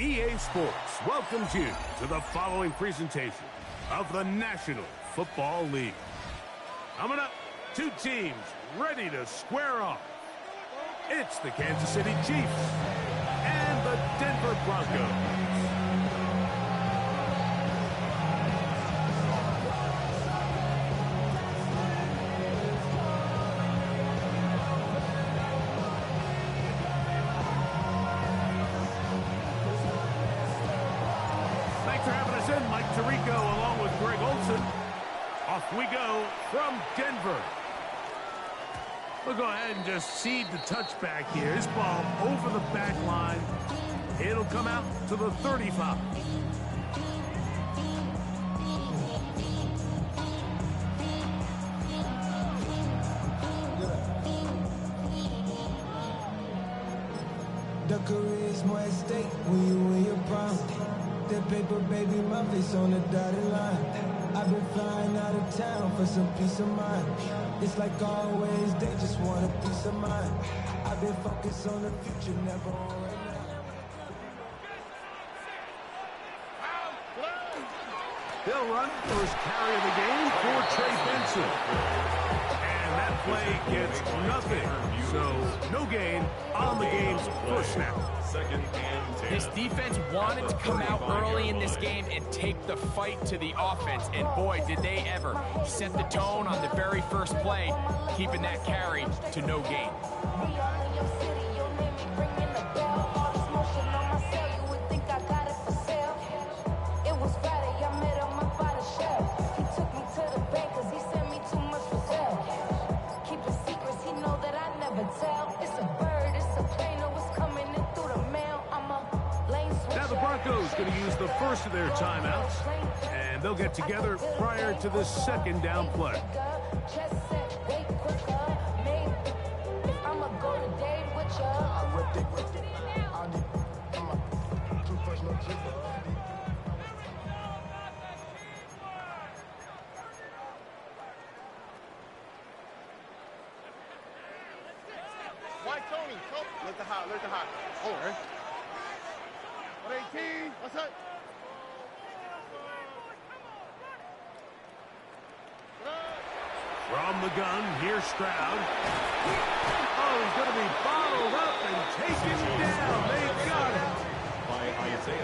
EA Sports welcomes you to the following presentation of the National Football League. Coming up, two teams ready to square off. It's the Kansas City Chiefs and the Denver Broncos. Off we go from Denver. We'll go ahead and just seed the touchback here. This ball over the back line. It'll come out to the 35. The career is more at stake when you win your prime. That paper, baby, my face on the dotted line. I've been flying out of town for some peace of mind. It's like always, they just want a peace of mind. I've been focused on the future, never on right now. They'll run first carry of the game for Trey Benson. And that play gets nothing. So, no gain on the game's first snap. Second and 10. This defense wanted to come out early in this game and take the fight to the offense. And boy, did they ever set the tone on the very first play, keeping that carry to no gain. Going to use the first of their timeouts, and they'll get together prior to the second down play. Why Tony? Let the hot. All right. 118. What's up? From the gun, here's Stroud. Oh, he's going to be bottled up and taken down. They got it.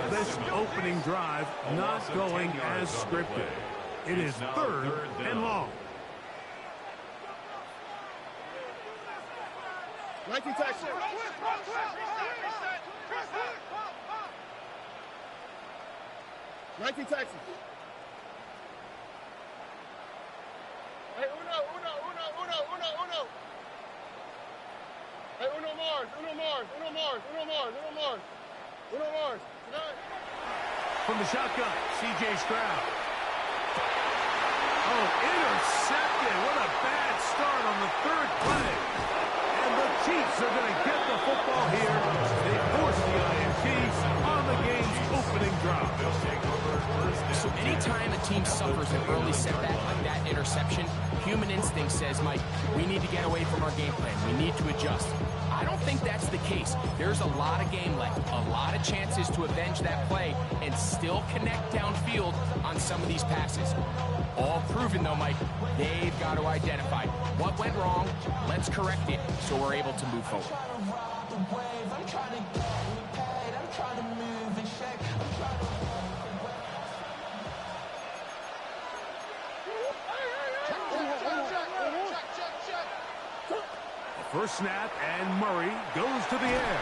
This opening drive not going as scripted. It is third and long. 19 Texas. Texas. Hey, Uno. Hey, Uno Mars. From the shotgun, C.J. Stroud. Oh, intercepted. What a bad start on the third play. And the Chiefs are going to get the football here. They force the INT on the game's opening drive. So anytime a team suffers an early setback like that interception, human instinct says, Mike, we need to get away from our game plan. We need to adjust. I don't think that's the case. There's a lot of game left, a lot of chances to avenge that play and still connect downfield on some of these passes. All proven, though, Mike, they've got to identify what went wrong, let's correct it so we're able to move forward. First snap, and Murray goes to the air.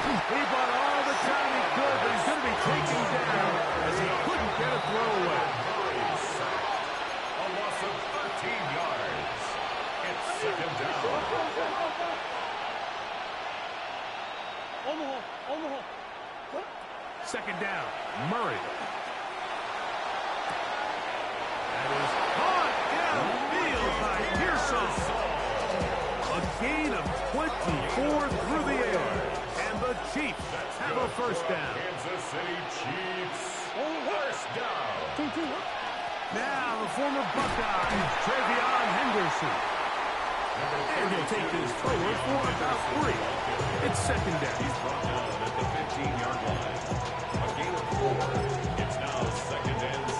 He bought all the time he could, but he's going to be taken down as he couldn't get a throw away. A loss of 13 yards. It's second down. Second down, Murray. That is caught downfield by Pearson. A gain of 24 through the air. And the Chiefs have a first down. Kansas City Chiefs. First down. Now the former Buckeye, Travion Henderson. And he'll take this forward for about 3. It's second down. He's brought down at the 15-yard line. gain of 4. It's now 2nd and 6.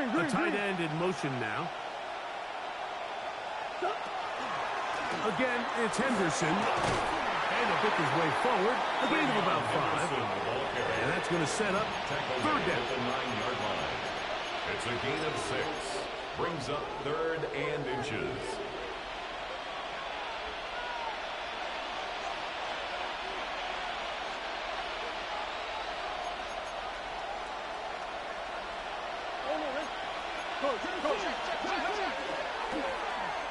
The tight end in motion now. Again, it's Henderson. And he'll pick his way forward. A gain of about 5. And that's going to set up 3rd down. The 9-yard line. It's a gain of 6. Brings up 3rd and inches.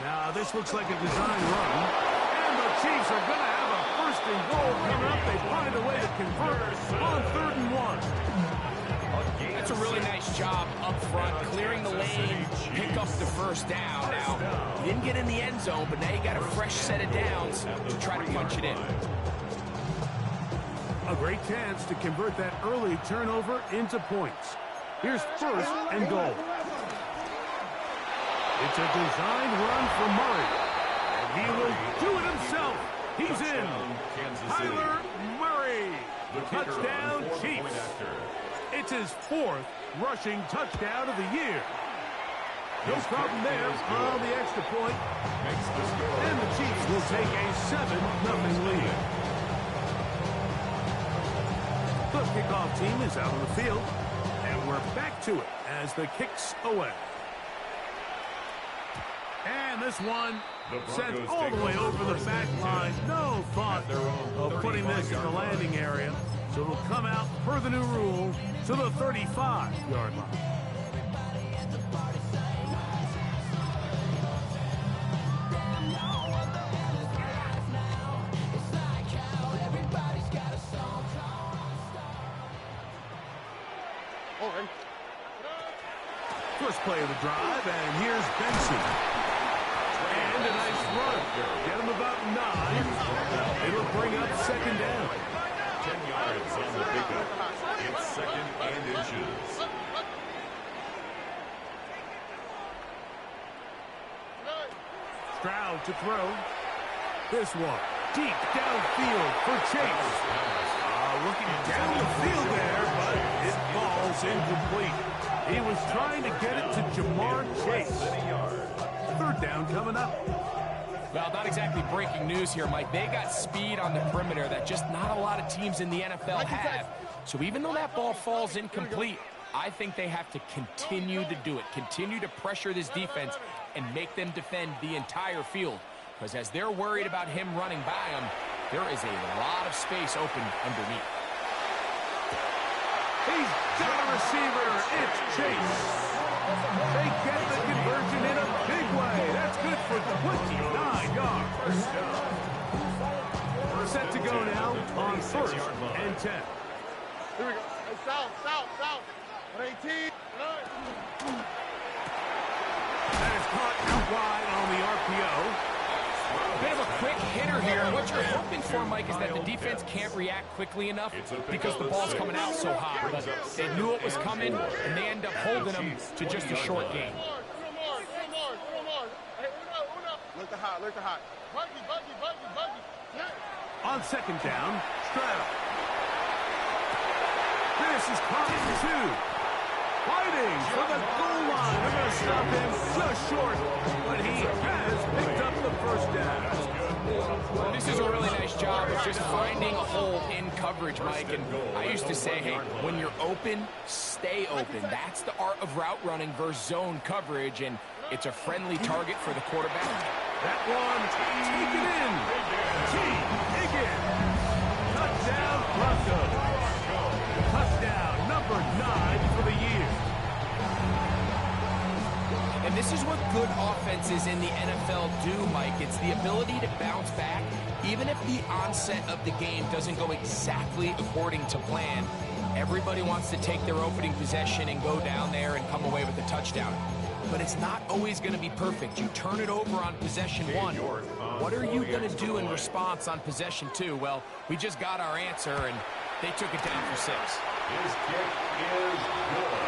Now, this looks like a design run. And the Chiefs are going to have a 1st and goal coming up. They find a way to convert on 3rd and 1. That's a really nice job up front, clearing the lane, pick up the 1st down. Now, you didn't get in the end zone, but now you got a fresh set of downs to try to punch it in. A great chance to convert that early turnover into points. Here's 1st and goal. It's a design run for Murray. And he will do it himself. He's in. Kyler Murray. Touchdown, Chiefs. It's his 4th rushing touchdown of the year. No problem there on the extra point. And the Chiefs will take a 7-0 lead. The kickoff team is out on the field. And we're back to it as the kick's away. And this one sent all the way over the back line. No thought of putting this in the landing area. So it'll come out per the new rule to the 35-yard line. First play of the drive, and here's Benson. And a nice run. Get him about 9. It'll bring up 2nd down. 10 yards on the pickup. It's 2nd and inches. Stroud to throw. This one deep downfield for Chase. Looking down the field there, but it falls incomplete. He was trying to get it to Jamar Chase. 3rd down coming up. Well, not exactly breaking news here, Mike. They got speed on the perimeter that just not a lot of teams in the NFL have. So even though that ball falls incomplete, I think they have to continue to do it. Continue to pressure this defense and make them defend the entire field. Because as they're worried about him running by them, there is a lot of space open underneath. He's got a receiver. It's Chase. They get the conversion in a big way. That's good for 29 yards. Set to go now on 1st and 10. Here we go. Hey, south. 18. That is caught out wide on the RPO. Bit of a quick hitter here. What you're hoping for, Mike, is that the defense can't react quickly enough because the ball's coming out so hot. But they knew it was coming, and they end up holding them to just a short game. Look the hot. Buggy. On 2nd down, Stroud. This is caught in 2. Fighting for the goal line. They're going to stop him just short, but he has picked up the 1st down. This is a really nice job of just finding a hole in coverage, Mike. And I used to say, hey, when you're open, stay open. That's the art of route running versus zone coverage, and it's a friendly target for the quarterback. That one taken in. T. Higgins. Touchdown, Broncos. Touchdown, number 9 for the year. And this is what good offenses in the NFL do, Mike. It's the ability to bounce back, even if the onset of the game doesn't go exactly according to plan. Everybody wants to take their opening possession and go down there and come away with a touchdown. But it's not always going to be perfect. You turn it over on possession 1. What are you going to do in response on possession 2? Well, we just got our answer, and They took it down for 6. His kick is good.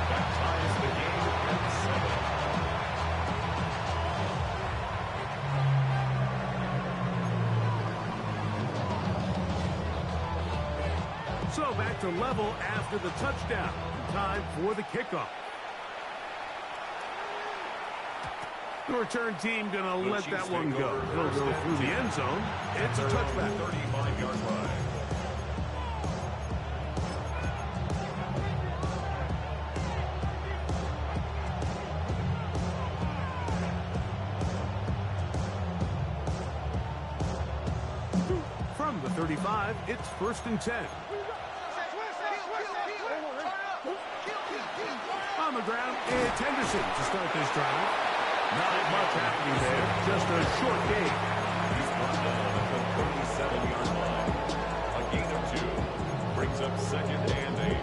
That ties the game at 7. So back to level after the touchdown. Time for the kickoff. The return team going to let that one go. He'll go through the end zone. It's a touchback. 35-yard line. From the 35, it's 1st and 10. On the ground, it's Henderson to start this drive. Not much happening there, just a short game. He's brought the ball at the 37-yard line. A gain of 2 brings up 2nd and 8.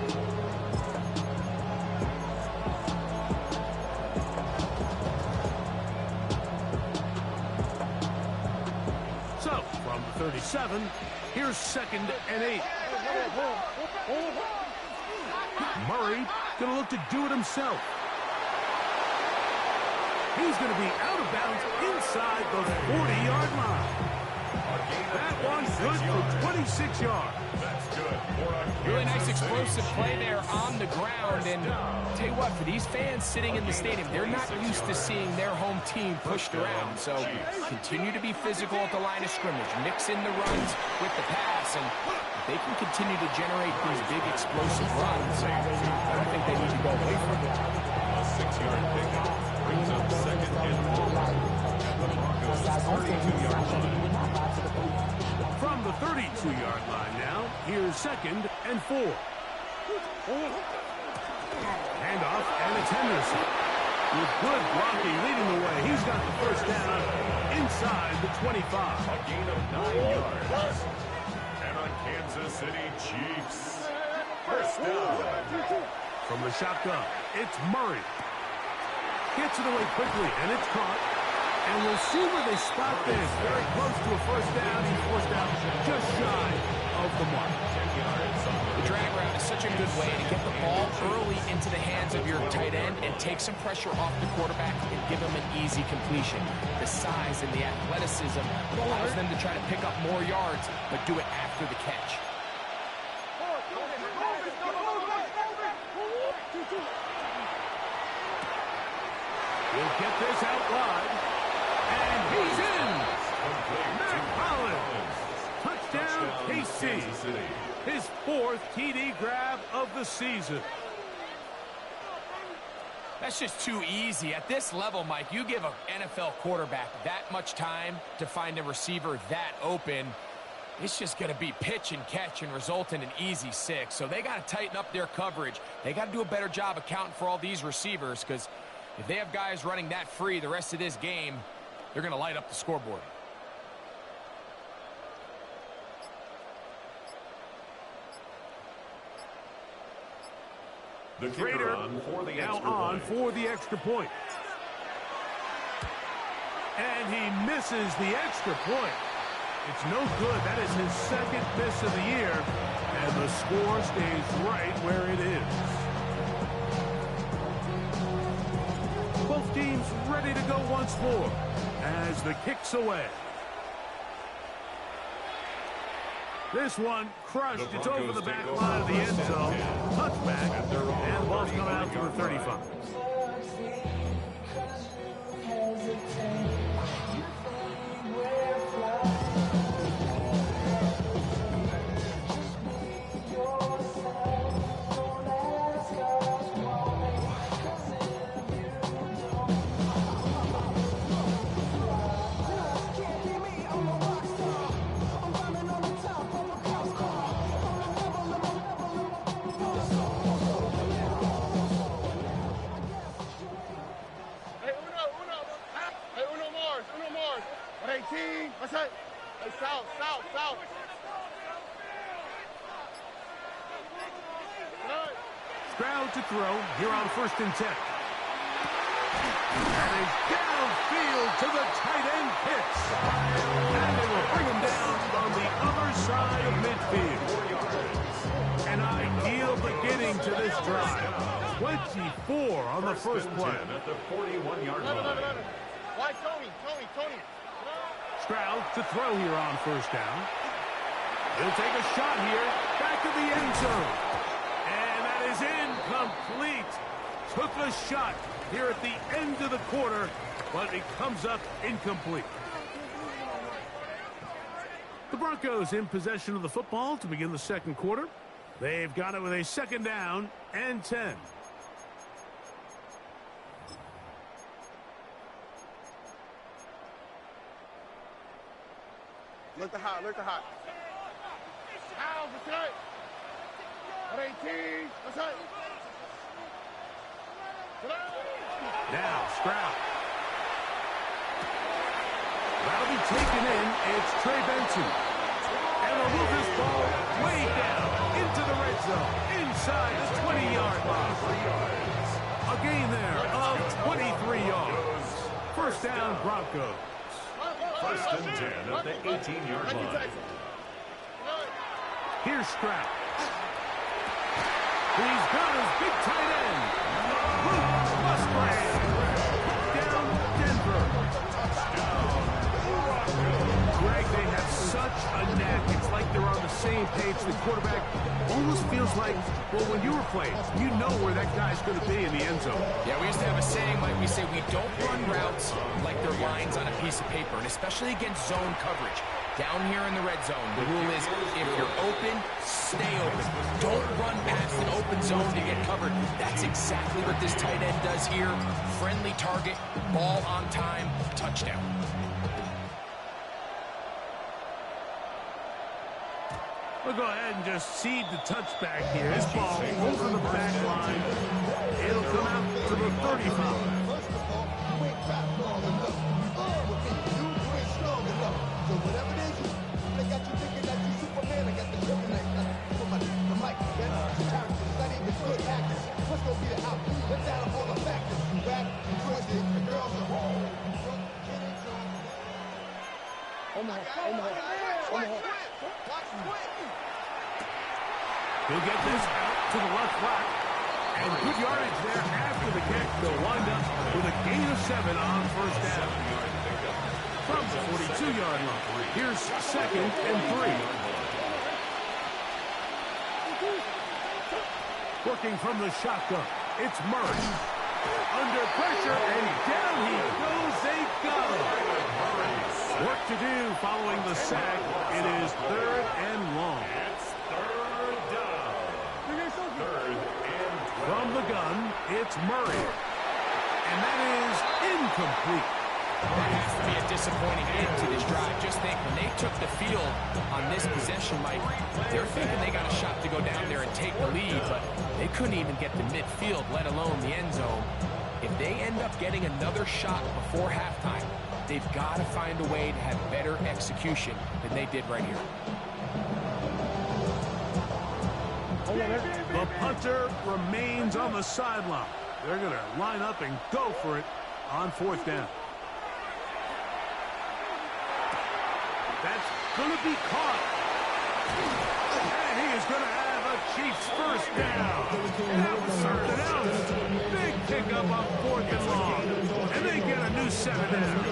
So, from the 37, here's 2nd and 8. Murray going to look to do it himself. He's going to be out of bounds inside the 40-yard line. That one's good for 26 yards. That's good. Really nice explosive play there on the ground. And tell you what, for these fans sitting in the stadium, they're not used to seeing their home team pushed around. So continue to be physical at the line of scrimmage. Mix in the runs with the pass. And if they can continue to generate these big explosive runs, I don't think they need to go away from it. A 6-yard pickup brings up 2nd and 4 at the Broncos' 32-yard line. From the 32-yard line now, here's 2nd and 4. Handoff, and it's Henderson. With good blocking leading the way, he's got the 1st down inside the 25. A gain of 9 yards. And on Kansas City Chiefs. 1st down. From the shotgun, it's Murray. Gets it away quickly, and it's caught. And we'll see where they spot this. Very close to a 1st down. He's forced out just shy of the mark. 10 yards. The drag route is such a good way to get the ball early into the hands of your tight end and take some pressure off the quarterback and give him an easy completion. The size and the athleticism allows them to try to pick up more yards, but do it after the catch. He'll get this out wide. And he's in! Matt Collins! Touchdown, KC! His 4th TD grab of the season. That's just too easy. At this level, Mike, you give an NFL quarterback that much time to find a receiver that open, it's just going to be pitch and catch and result in an easy 6. So they got to tighten up their coverage. They got to do a better job accounting for all these receivers, because if they have guys running that free the rest of this game, they're going to light up the scoreboard. The Raider now on for the extra point. And he misses the extra point. It's no good. That is his 2nd miss of the year. And the score stays right where it is. Both teams ready to go once more as the kick's away. This one crushed. It's over the back line of the end zone. Touchback. And the ball's coming out to the 35. Stroud to throw here on 1st and 10. And he's downfield to the tight end picks. And they will bring him down on the other side of midfield. this drive. 24 on the first play. At the 41-yard line. Why, Tony? Stroud to throw here on first down. He'll take a shot here. Back to the end zone. And that is incomplete. Took a shot here at the end of the quarter, but it comes up incomplete. The Broncos in possession of the football to begin the second quarter. They've got it with a second down and 10. Look the hot. How's the cut? At 18. That's it. Now Stroud. That'll be taken in. It's Trey Benson. And they'll move this ball way down into the red zone. Inside the 20-yard line. A gain there of 23 yards. First down, Broncos. First and 10 at the 18-yard line. Here's Stroud. He's got his big tight end. Luke Musgrave. Down Denver. Greg, they have such a knack. It's like they're on the same page. The quarterback almost feels like, well, when you were playing, you know where that guy's going to be in the end zone. Yeah, we used to have a saying, like we say, we don't run routes like they're lines on a piece of paper, and especially against zone coverage. Down here in the red zone, the rule is if you're open, stay open. Don't run past an open zone to get covered. That's exactly what this tight end does here. Friendly target, ball on time, touchdown. We'll go ahead and just seed the touchback here. This ball over the back line. It'll come out to the 35. First of all, you ain't fast long enough. What can you do? You ain't strong enough. So whatever it is, they got you thinking that you Superman. I got the kryptonite. Put my mic, man. Characters, not even good actors. What's gonna be the outcome? Let's add up all the factors. You rap, you twisted, the girls are home. He'll get this out to the left flat. And good yardage there after the catch. They'll wind up with a gain of 7 on first down. From the 42-yard line. Here's second and 3. Working from the shotgun. It's Murray. Under pressure, and down he goes. They got him. Work to do following the sack. It is third and long. It's third down. Third and 12. From the gun, it's Murray. And that is incomplete. That has to be a disappointing end to this drive. Just think, when they took the field on this possession, Mike, they're thinking they got a shot to go down there and take the lead, but they couldn't even get to midfield, let alone the end zone. If they end up getting another shot before halftime, they've got to find a way to have better execution than they did right here. The punter remains on the sideline. They're going to line up and go for it on fourth down. That's going to be caught. And he is going to have a Chiefs first down. And that was something else. Big pickup on fourth and long. And they get a new 7 down.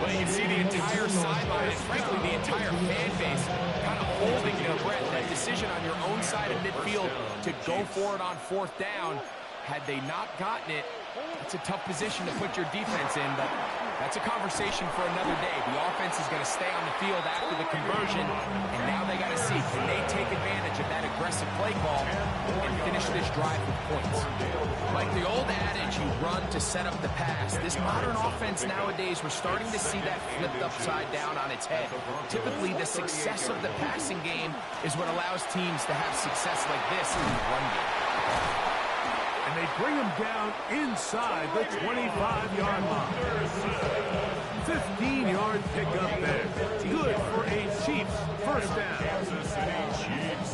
Well, you can see the entire sideline and, frankly, the entire fan base kind of holding their breath. That decision on your own side of midfield to go for it on fourth down, had they not gotten it, it's a tough position to put your defense in, but that's a conversation for another day. The offense is going to stay on the field after the conversion, and now they got to see, can they take advantage of that aggressive play call and finish this drive with points? Like the old adage, you run to set up the pass. This modern offense nowadays, we're starting to see that flipped upside down on its head. Typically, the success of the passing game is what allows teams to have success like this in the run game. And they bring him down inside the 25-yard line. 15-yard pickup there. Good for a Chiefs first down.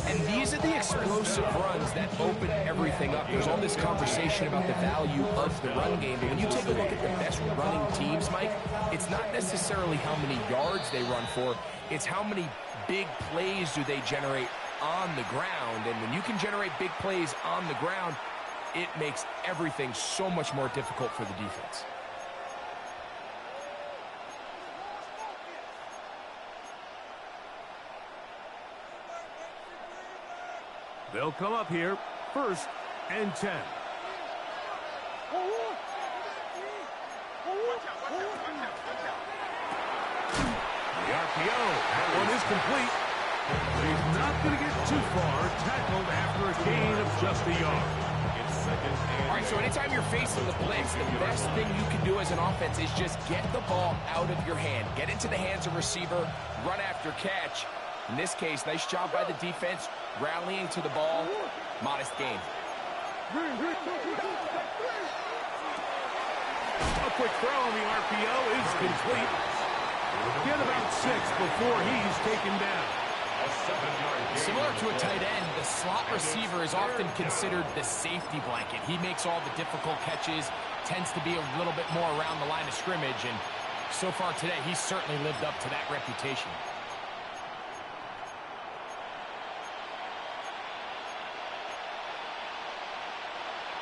And these are the explosive runs that open everything up. There's all this conversation about the value of the run game, but when you take a look at the best running teams, Mike, it's not necessarily how many yards they run for, it's how many big plays do they generate on the ground. And when you can generate big plays on the ground, it makes everything so much more difficult for the defense. They'll come up here, 1st and 10. The RPO, that one is complete. He's not going to get too far, tackled after a gain of just a yard. All right, so anytime you're facing the blitz, the best thing you can do as an offense is just get the ball out of your hand. Get into the hands of receiver, run after catch. In this case, nice job by the defense, rallying to the ball. Modest gain. A quick throw on the RPO is complete. Get about 6 before he's taken down. Similar to a tight end, the slot receiver is often considered the safety blanket. He makes all the difficult catches, tends to be a little bit more around the line of scrimmage, and so far today, he's certainly lived up to that reputation.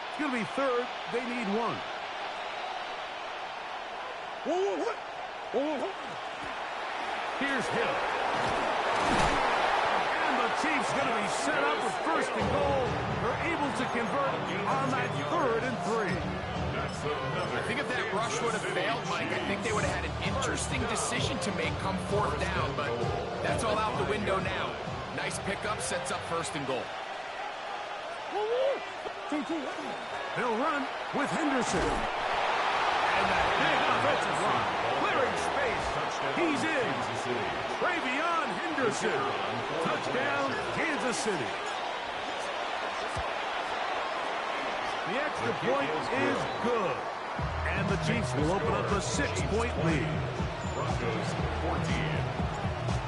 It's going to be 3rd. They need 1. Here's Hill. And the Chiefs going to be set up with 1st and goal. They're able to convert on that 3rd and 3. I think if that rush would have failed, Mike, I think they would have had an interesting decision to make come 4th down, but that's all out the window now. Nice pickup, sets up 1st and goal. They'll run with Henderson. And that big offensive run, clearing space. He's in. Travion Henderson. Touchdown, Kansas City. The extra point is good. And the Chiefs will open up a 6-point lead. Broncos 14.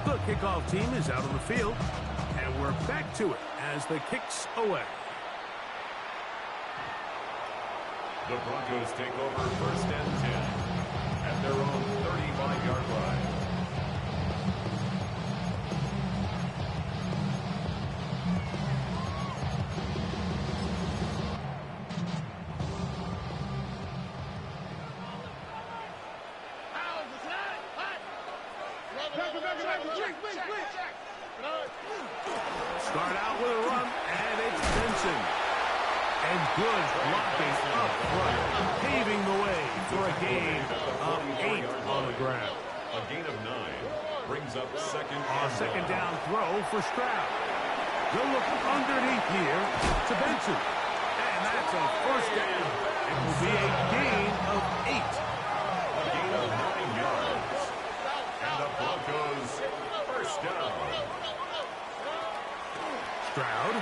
The kickoff team is out on the field. And we're back to it as the kick's away. The Broncos take over 1st and 10 at their own 35-yard line. Start out with a run, and it's Benson. And good blocking up front, paving the way for a gain of 8 on the ground. A gain of 9 brings up 2nd A second down throw for Stroud. They'll look underneath here to Benson. And that's a 1st down. It will be a gain of 8. A gain of 9 yards. And the Broncos 1st down. Stroud.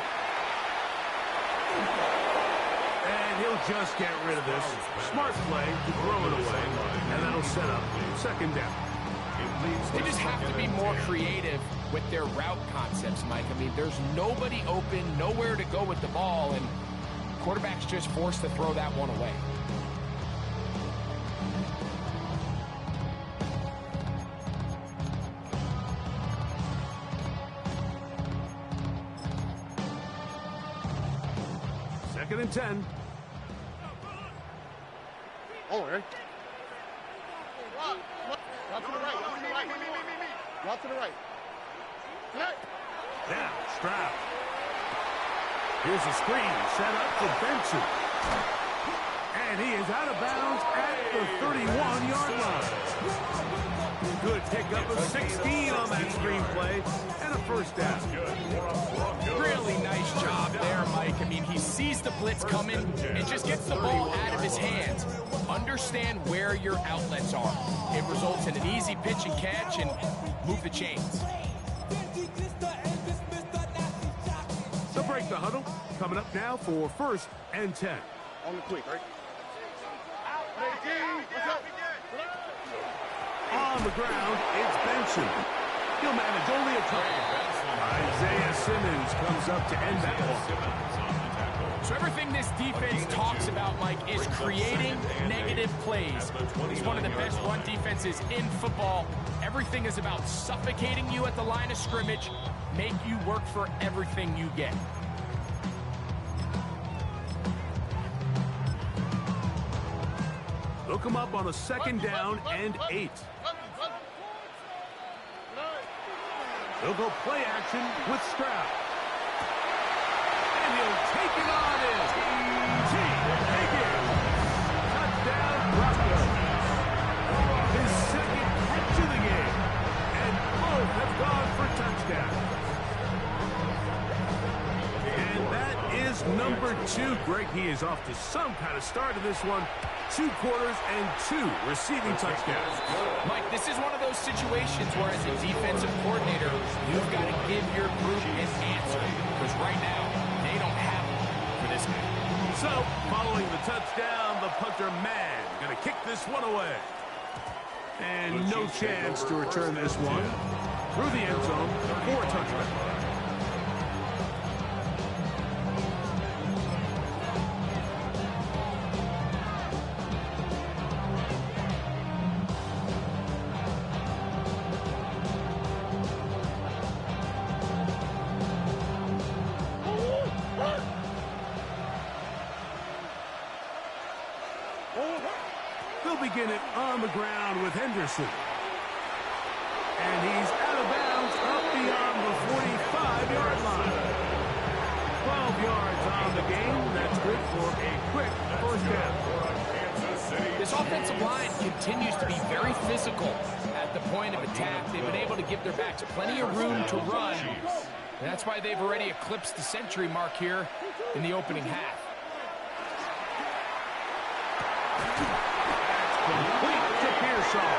And he'll just get rid of this. Smart play to throw it away. And that'll set up 2nd down. They just have to be more creative with their route concepts, Mike. I mean, there's nobody open, nowhere to go with the ball, and quarterback's just forced to throw that one away. Second and 10. Oh, Eric. Route to the right. Route to the right. Now, Stroud. Here's a screen set up for Benson. And he is out of bounds at the 31-yard line. Good pickup of 16 on that screen play and a 1st down. Really nice job there, Mike. I mean, he sees the blitz coming and just gets the ball out of his hands. Understand where your outlets are. It results in an easy pitch and catch and move the chains. They'll break the huddle. Coming up now for 1st and 10. On the quick, right? On the ground, it's Benson. He'll manage only a couple. Isaiah Simmons comes up to end that one. So everything this defense talks about, Mike, is creating negative plays. It's one of the best run defenses in football. Everything is about suffocating you at the line of scrimmage, make you work for everything you get. They'll come up on a 2nd down and 8. They'll go play action with Stroud. And he'll take it on in. Touchdown, Broncos. His 2nd catch of the game. And both have gone for touchdowns. And that is number 2. Greg, he is off to some kind of start in this one. 2 quarters and 2 receiving touchdowns. Mike, this is one of those situations where as a defensive coordinator, you've got to give your group an answer. Because right now, they don't have one for this game. So, following the touchdown, the punter Madden going to kick this one away. And no chance to return this one through the end zone for a touchdown. They'll begin it on the ground with Henderson. And he's out of bounds up beyond the 45-yard line. 12 yards on the game. That's good for a quick first down. This offensive line continues to be very physical at the point of attack. They've been able to give their backs plenty of room to run. And that's why they've already eclipsed the century mark here in the opening half. Complete to Pearsall.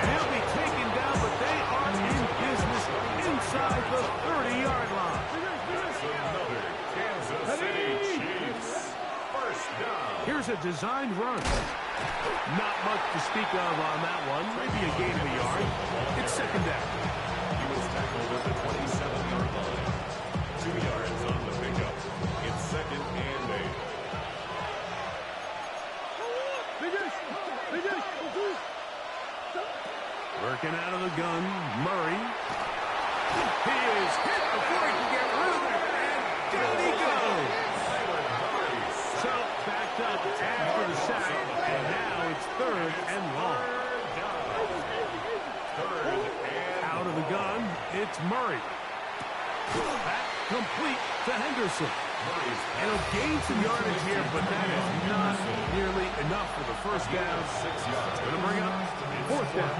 And he'll be taken down, but they are in business inside the 30-yard line. Another Kansas City Chiefs first down. Here's a designed run. Not much to speak of on that one. Maybe a gain of a yard. It's 2nd down. He was tackled at the 27-yard line. 2 yards on the pickup. It's 2nd and 8. Working out of the gun, Murray. He is hit before he can get rid of it, and down he goes. So, backed up after the sack, and now it's 3rd and long. Out of the gun, it's Murray. Back complete to Henderson. And he'll gain some yardage here, but that is not nearly enough for the first down. 6 yards. Going to bring up 4th down.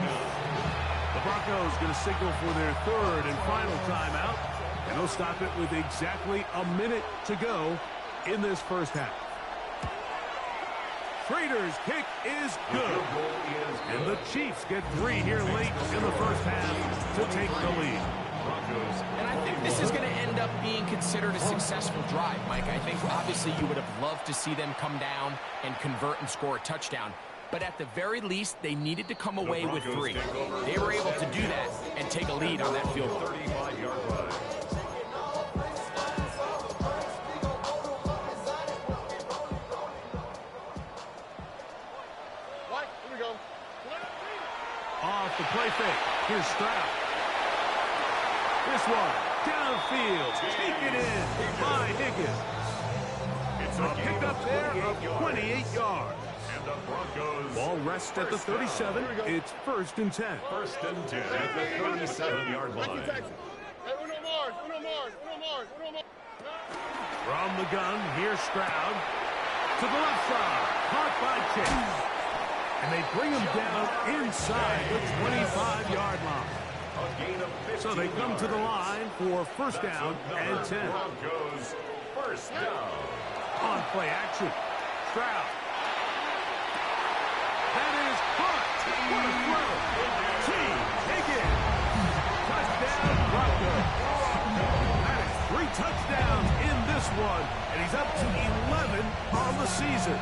The Broncos going to signal for their 3rd and final timeout, and they'll stop it with exactly a minute to go in this first half. Raiders' kick is good, and the Chiefs get 3 here late in the first half to take the lead. And I think this is going to end up being considered a successful drive, Mike. I think obviously you would have loved to see them come down and convert and score a touchdown. But at the very least, they needed to come away with 3. They were able to do that and take a lead on that field goal. 35-yard line. Here we go. Off the play fake. Here's Stroud. This one downfield. Take it in by Higgins. It's A pickup there of 28 yards. And the Broncos. Ball rests at the 37. It's 1st and 10. 1st and 10 at the 37-yard line. Hey, Uno Mars. From the gun, here's Stroud. To the left side. Caught by Chase. And they bring him down inside the 25-yard line. So they come to the line for first down and 10. Broncos first down. On play action. Stroud. That is caught. What a throw. Higgins. Touchdown, Broncos. That is 3 touchdowns in this one, and he's up to 11 on the season.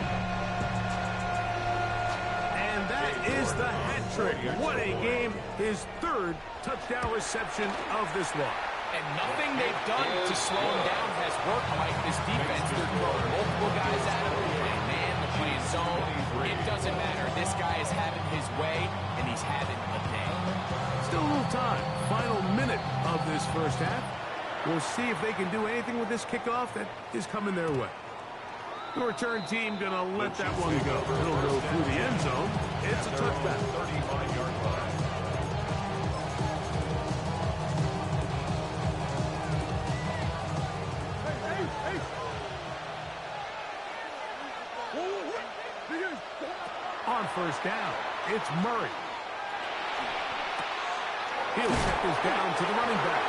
And that is the hat trick. What a game. His 3rd touchdown reception of this one. And nothing they've done to slow him down has worked, Mike. This defense, they're throwing multiple guys at him. They're playing man, they're playing zone. It doesn't matter. This guy is having his way, and he's having a day. Still a little time. Final minute of this first half. We'll see if they can do anything with this kickoff that is coming their way. The return team going to let that one go. It'll go through the end zone. It's a touchback. 35-yard line. On first down, it's Murray. He'll check this down to the running back.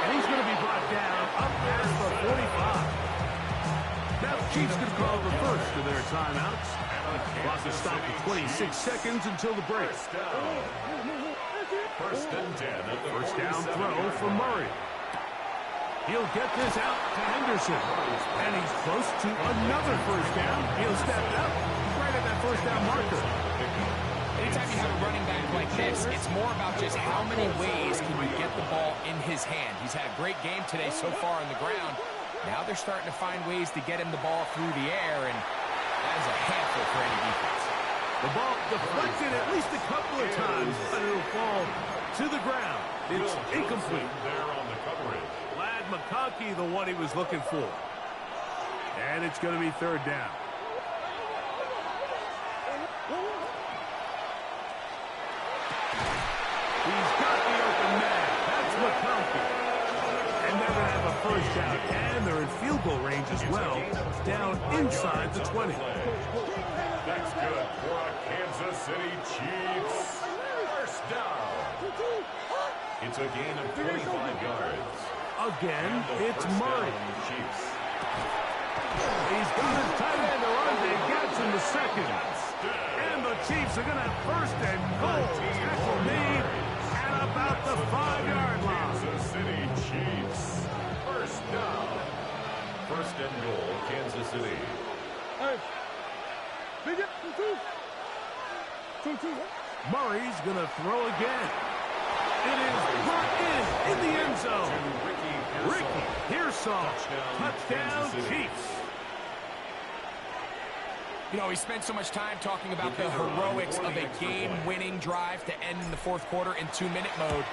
And he's going to be brought down up past the 45. Now the Chiefs can call reverse to their timeouts. Clock is stopped at 26 seconds until the break. First and 10 at the First down throw for Murray. He'll get this out to Henderson. And he's close to another first down. He'll step up right at that first down marker. Anytime you have a running back like this, it's more about just how many ways can you get the ball in his hand. He's had a great game today so far on the ground. Now they're starting to find ways to get him the ball through the air, and that is a handful for any defense. The ball deflected at least a couple of times, but it'll fall to the ground. It's incomplete. there on the coverage. Lad McConkey, the one he was looking for. And it's going to be third down. He's got the open man. That's McConkey. And they're going to have a first down. And they're in field goal range as well. Down inside the 20. That's good for a Kansas City Chiefs. First down. It's a gain of 25 yards. Again, it's Murray. Chiefs. He's got his tight end around. He gets in the second. And the Chiefs are going to have first and goal. Tackle made at about the 5-yard line. Kansas City Chiefs. First down. First and goal, Kansas City. Murray's going to throw again. It is brought in the end zone. Ricky Pearsall. Touchdown Chiefs. You know, we spent so much time talking about the heroics of a game-winning drive to end in the fourth quarter in 2-minute mode.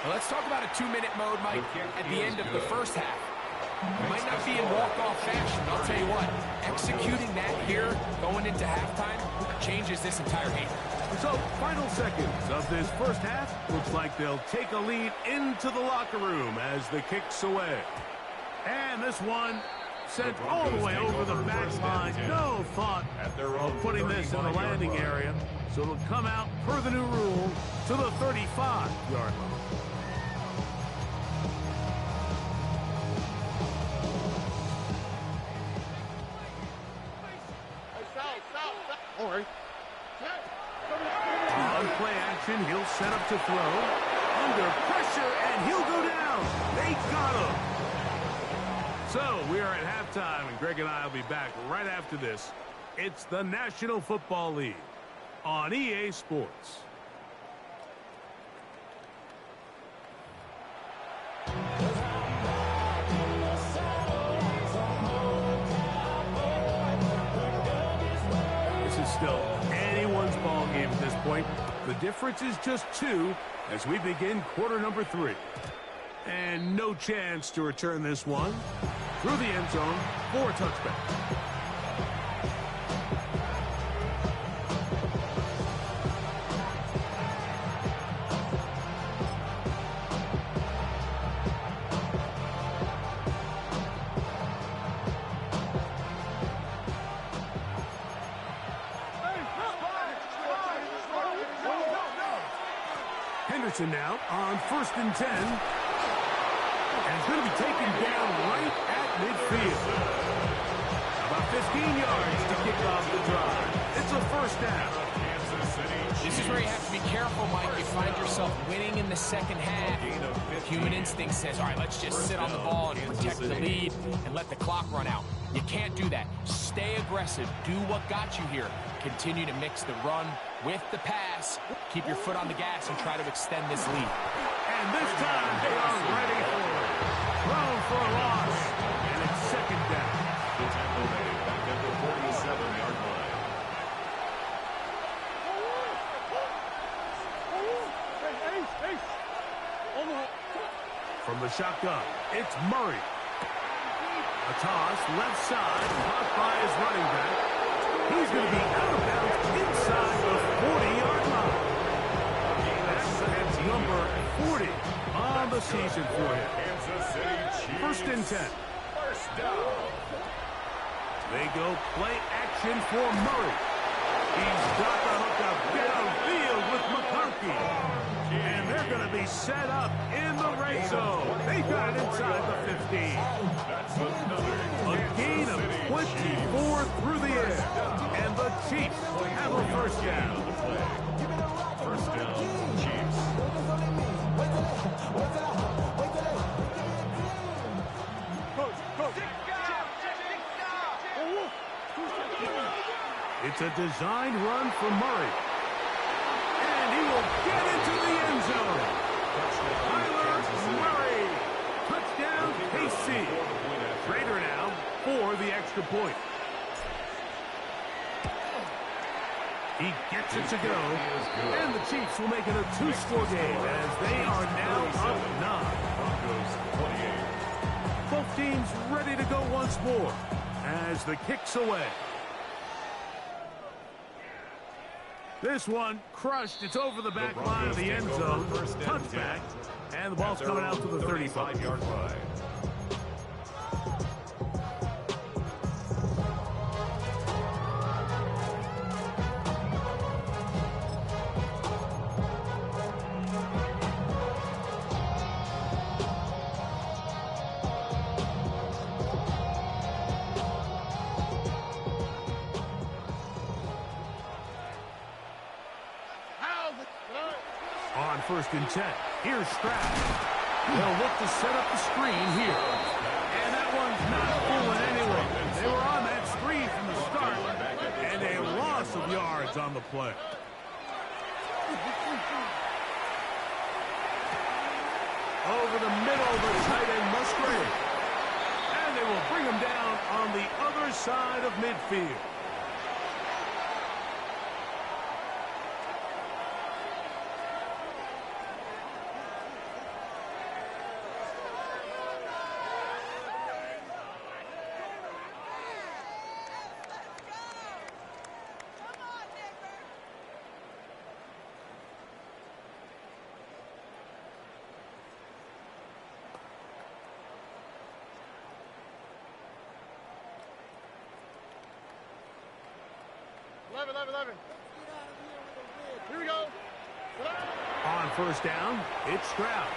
Well, let's talk about a 2-minute mode, Mike, at the end of the first half. It might not be in walk-off fashion, but I'll tell you what, executing that here, going into halftime, changes this entire game. So, final seconds of this first half. Looks like they'll take a lead into the locker room as the kick's away. And this one sent all the way over the backline. No thought of putting this in the landing area. So it'll come out per the new rule to the 35-yard line. All right. On play action, he'll set up to throw. Under pressure, and he'll go down. They got him. So we are at halftime, and Greg and I will be back right after this. It's the National Football League on EA Sports. This is still anyone's ball game at this point. The difference is just 2 as we begin quarter number 3. And no chance to return this one through the end zone for a touchback. Henderson now on 1st and 10. And it's going to be taken down right at midfield. About 15 yards to kick off the drive. It's a first down. This is where you have to be careful, Mike. You find yourself winning in the second half. Human instinct says, all right, let's just sit on the ball and protect the lead and let the clock run out. You can't do that. Stay aggressive. Do what got you here. Continue to mix the run with the pass. Keep your foot on the gas and try to extend this lead. And this time they are ready for it. for a loss. And it's second down. The tackle made back at the 47-yard line. From the shotgun, it's Murray. A toss, left side, caught by his running back. He's going to be out of bounds inside the 40-yard line. That's number 40 on the season for him. Kansas City Chiefs. First and 10. First down. They go play action for Murray. He's got the hook up downfield with McConkey. And they're going to be set up in the red zone. They got it inside the 15. That's another A gain of 24 through the air. And the Chiefs have a first down. First down, Chiefs. It's a designed run for Murray. And he will get into the end zone. Kyler Murray. Touchdown, KC. Raider now for the extra point. He gets it to go. And the Chiefs will make it a two-score game as they are now up 9. Both teams ready to go once more as the kick's away. This one crushed. It's over the back line of the end zone. Touchback. And the ball's coming out to the 35-yard line. On first and 10, here's Stroud. They'll look to set up the screen here. And that one's not fooling anyone. They were on that screen from the start, and a loss of yards on the play. Over the middle, the tight end Musgrave. And they will bring him down on the other side of midfield. Here we go. On first down, it's Stroud.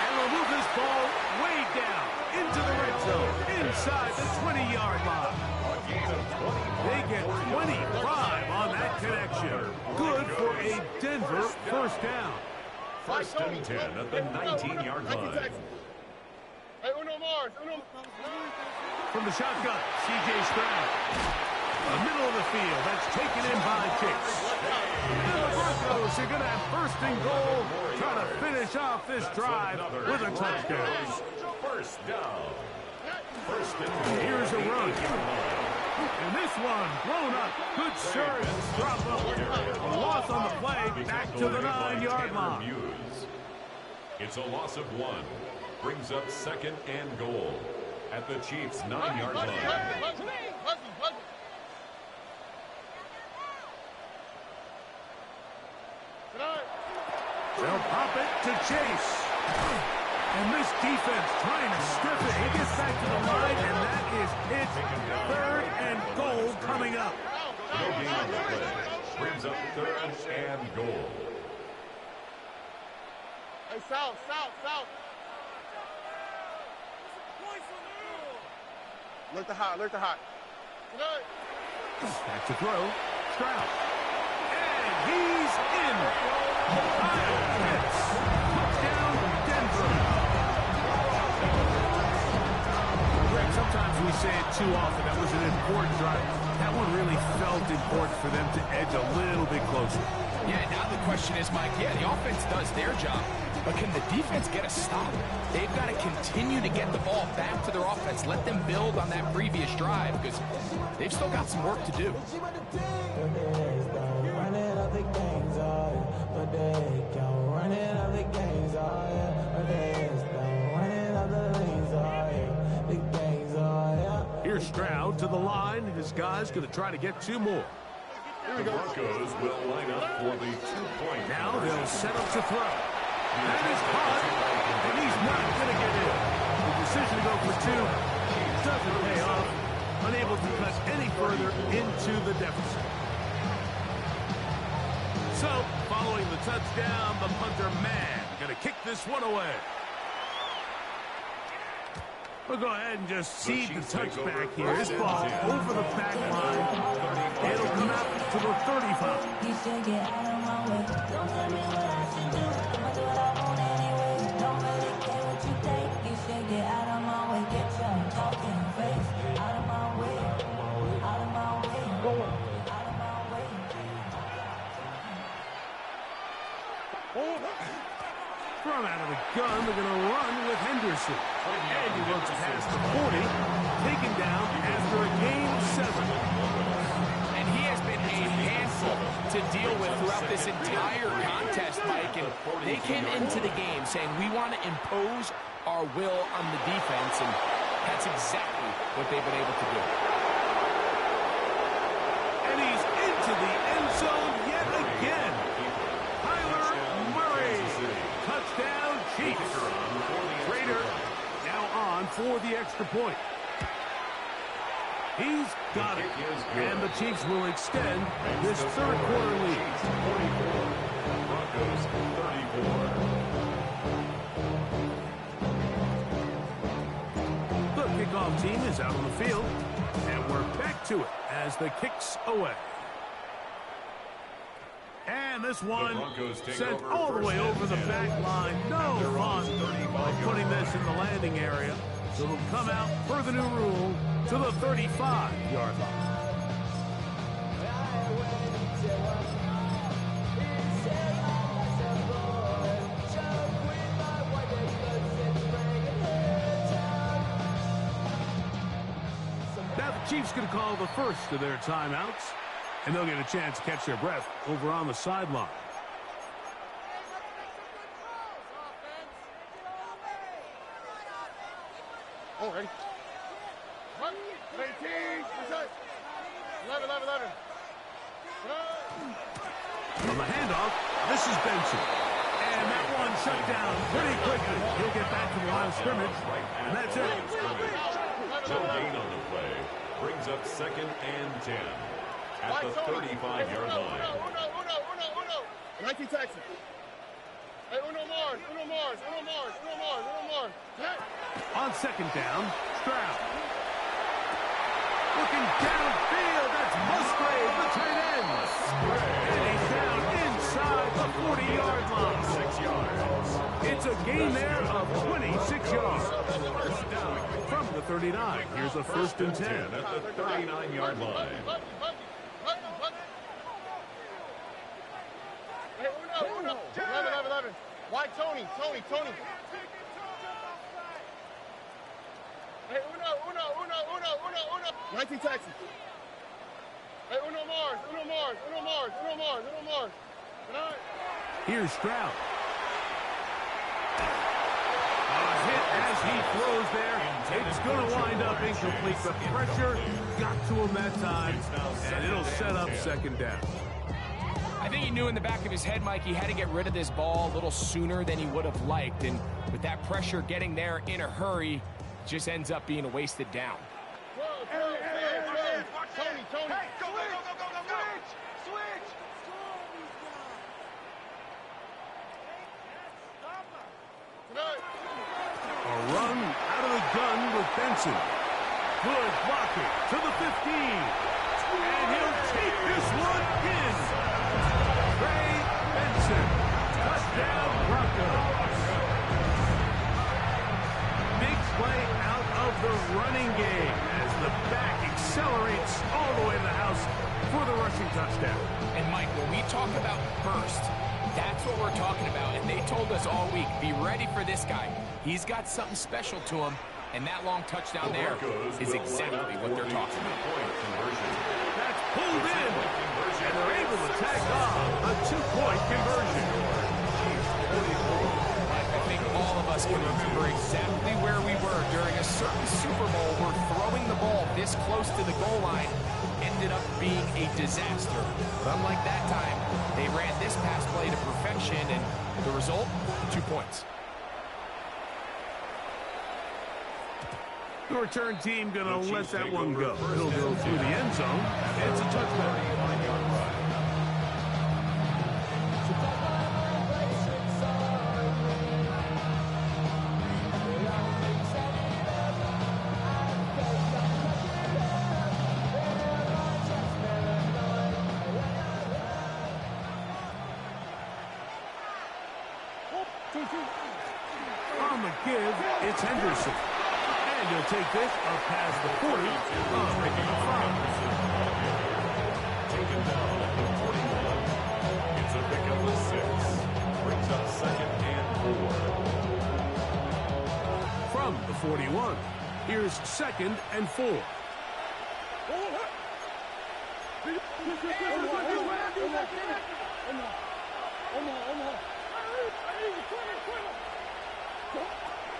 And we'll move this ball way down into the red zone, inside the 20-yard line. They get 25 on that connection. Good for a Denver first down. First and 10 at the 19-yard line. Hey, uno more. From the shotgun, C.J. Stroud. The middle of the field, that's taken in by Chase. And the Broncos are going to have first and goal, trying to finish off this drive with a touchdown. First down. First and Here's a run. And this one blown up. Good surge. Drop up. A loss on the play. Back to the 9-yard line. It's a loss of 1. Brings up second and goal at the Chiefs' 9-yard line. They'll pop it to Chase. And this defense trying to strip it. He gets back to the line, and that is it. Third and goal coming up. No gain on the play. Brings up third and goal. Hey, south. Alert the hot. Back to throw. Stroud. And he's in. Kyle Pitts. Touchdown, Denver. Greg, sometimes we say it too often. That was an important drive. That one really felt important for them to edge a little bit closer. Yeah, now the question is, Mike, the offense does their job. But can the defense get a stop? They've got to continue to get the ball back to their offense. Let them build on that previous drive because they've still got some work to do. Here's Stroud to the line, and his guy's going to try to get 2 more. The Broncos will line up for the 2-point. Now they'll set up to throw. That is caught, and he's not going to get in. The decision to go for 2 doesn't pay off. Unable to cut any further into the deficit. So, following the touchdown, the punter, man, going to kick this one away. We'll go ahead and just cede the touchback here. This ball over the back line. It'll come out to the 35. You should get out of my way. Don't tell me what I should do. I'ma do what I want anyway. Don't really care what you think. You should get out of my way. Get your talking face out of my way. Out of my way. Out of my way. Thrown out of the gun. They're going to run with Henderson. And he runs past the 40. Taken down after a game of 7. And he has been a handful to deal with throughout this entire contest, Mike. And they came into the game saying, we want to impose our will on the defense. And that's exactly what they've been able to do. And he's into the end zone yet again. Kyler Murray. Touchdown, Chiefs. Trader now on for the extra point. He's got it. And the Chiefs will extend this third quarter lead. 44. Broncos 34. The kickoff team is out on the field. And we're back to it as the kick's away. And this one sent all the way over the back line. No fun of putting this in the landing area. So it'll come out per the new rule to the 35-yard line. Now the Chiefs going to call the first of their timeouts. And they'll get a chance to catch their breath over on the sideline. Oh, ready? 18, 11. On the handoff, this is Benson. And that one shut down pretty quickly. He'll get back to the line of scrimmage, and that's it. No gain on the play. Brings up 2nd and 10. At the 35-yard line. Uno. 19 Texas. Hey, Uno Mars. On 2nd down, Stroud. Looking downfield, that's Musgrave, the tight end. And he's down inside the 40-yard line. 6 yards. It's a gain there of 26 yards. From the 39, here's a 1st and 10. At the 39-yard line. Hey, Uno. 11. Why Tony? Hey, Uno. 19 Texas. Hey, Uno Mars. Here's Stroud. A hit as he throws there. It's going to wind up incomplete. The pressure got to him that time, and it'll set up 2nd down. I think he knew in the back of his head, Mike, he had to get rid of this ball a little sooner than he would have liked. And with that pressure getting there in a hurry, it just ends up being a wasted down. Tony. Hey, go. Switch. A run out of the gun with Benson. Good blocking to the 15. And he'll take this one in. Trey Benson. Touchdown Broncos. Big play out of the running game as the back accelerates all the way to the house for the rushing touchdown. And Mike, when we talk about burst, That's what we're talking about, and they told us all week, be ready for this guy. He's got something special to him, and that long touchdown there is exactly what they're talking about. That's pulled in, and they're able to tag on a 2-point conversion. I think all of us can remember exactly where we were during a certain Super Bowl where throwing the ball this close to the goal line ended up being a disaster. But unlike that time, they ran this pass play to perfection, and the result, 2 points. The return team going to let that one go. It'll go through the end zone. It's a touchdown. On the give, it's Henderson. And he'll take this up past the 40. Making a foul. Taken down at the 41. It's a pickup of 6. Brings up 2nd and 4. From the 41, here's 2nd and 4.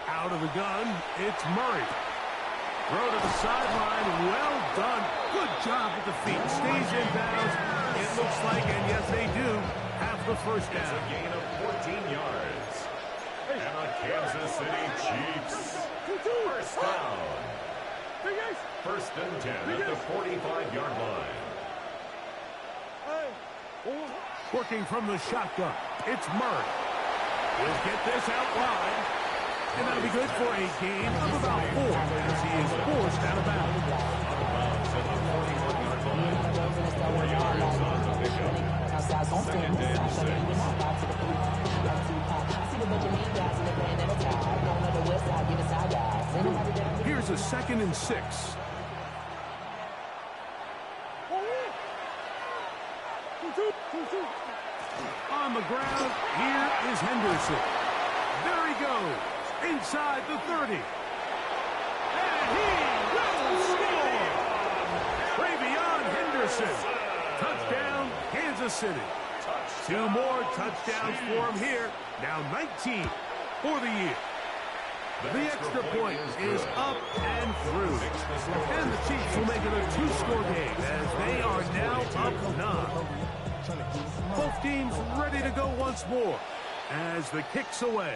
Out of the gun, it's Murray. Throw to the sideline, well done. Good job with the feet. Stays in bounds. It looks like, and yes, they do, have the first down. It's a gain of 14 yards. And a Kansas City Chiefs first down. 1st and 10 at the 45-yard line. Working from the shotgun, it's Murray. He'll get this out wide. And that'll be good for a gain of about 4 as he is forced out of bounds. Out of bounds at the 41-yard line. 4 yards on the pickup. 2nd and 6. Here's a 2nd and 6. On the ground, here is Henderson. There he goes. Inside the 30. And he will score! Travion Henderson. Touchdown, Kansas City. 2 more touchdowns for him here. Now 19 for the year. The extra point is up and through. And the Chiefs will make it a 2-score game as they are now up 9. Both teams ready to go once more as the kick's away.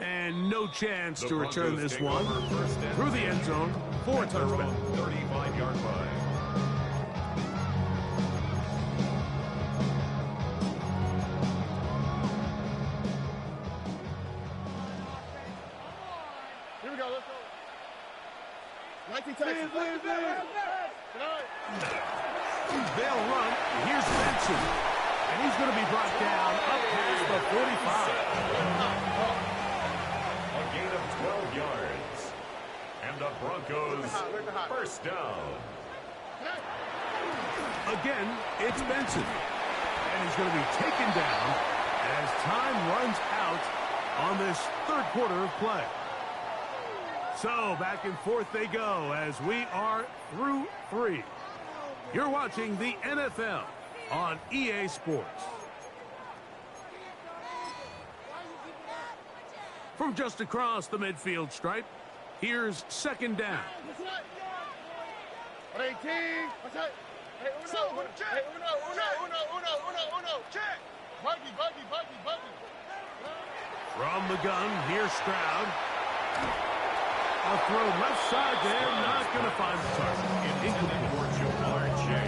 And no chance to return this one through the end zone for a touchback. 35-yard line. Here we go, let's go. 19 Texas. They'll run. Here's Benson. And he's going to be brought down up past the 45. A gain of 12 yards. And the Broncos first down. Again, it's Benson. And he's going to be taken down as time runs out on this 3rd quarter of play. So back and forth they go as we are through 3. You're watching the NFL on EA Sports. From just across the midfield stripe, here's 2nd down. 18. Hey, uno, check. Buggy. From the gun, here's Stroud. A throw left side there, not going to find the target.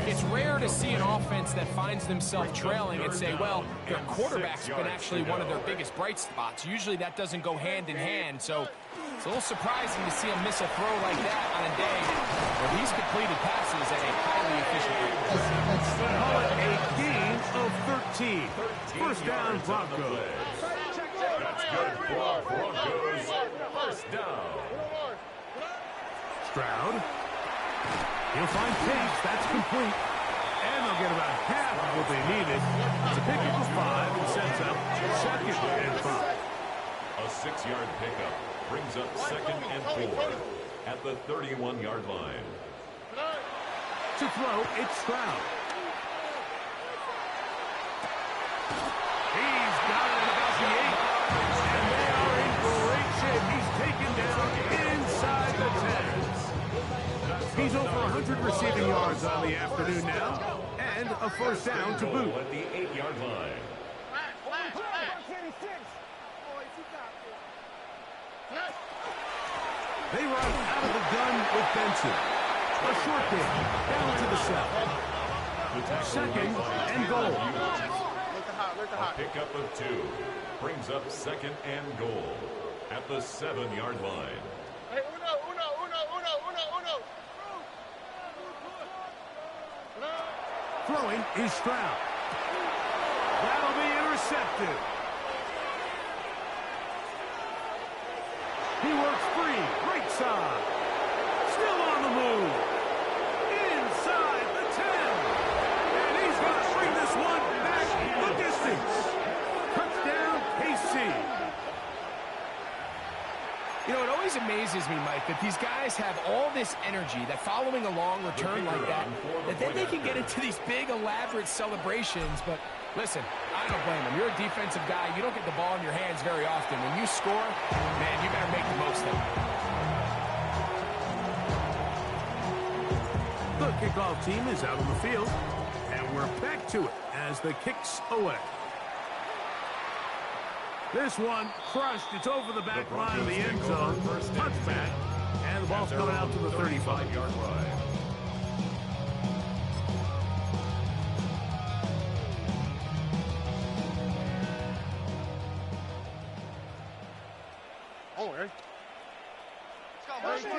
It's rare to see an offense that finds themselves trailing and say, well, their quarterback's been actually one of their biggest bright spots. Usually that doesn't go hand in hand, so it's a little surprising to see him miss a throw like that on a day where he's completed passes at a highly efficient rate. Call it a gain of 13. First down, Broncos. That's good for Broncos. First down. Stroud. He'll find Pace. That's complete. And they'll get about half of what they needed to pick up a 5 and sets up second and 5. A 6-yard pickup brings up second and 4 at the 31-yard line. To throw, it's Stroud. He's got it at about the 8. And they are in great shape. He's taken down inside the 10. He's over 100 receiving yards on the afternoon now. And a first down to boot. At the 8-yard line. They run out of the gun with Benson. A short game, down to the 7. Second and goal. A pickup of 2 brings up second and goal at the 7-yard line. Hey, uno. Throwing is Stroud. That'll be intercepted. He works free, right side. Still on the move. Inside the 10. And he's going to bring this one back the distance. Touchdown, KC. You know, it always amazes me, Mike, that these guys have all this energy, that following a long return like that then they can get into these big, elaborate celebrations. But listen, I don't blame them. You're a defensive guy. You don't get the ball in your hands very often. When you score, man, you better make the most of it. The kickoff team is out on the field, and we're back to it as the kick's away. This one crushed. It's over the back line of the end zone. Touchback. And the ball's coming out to the 35-yard line. Oh, Eric. Let's go,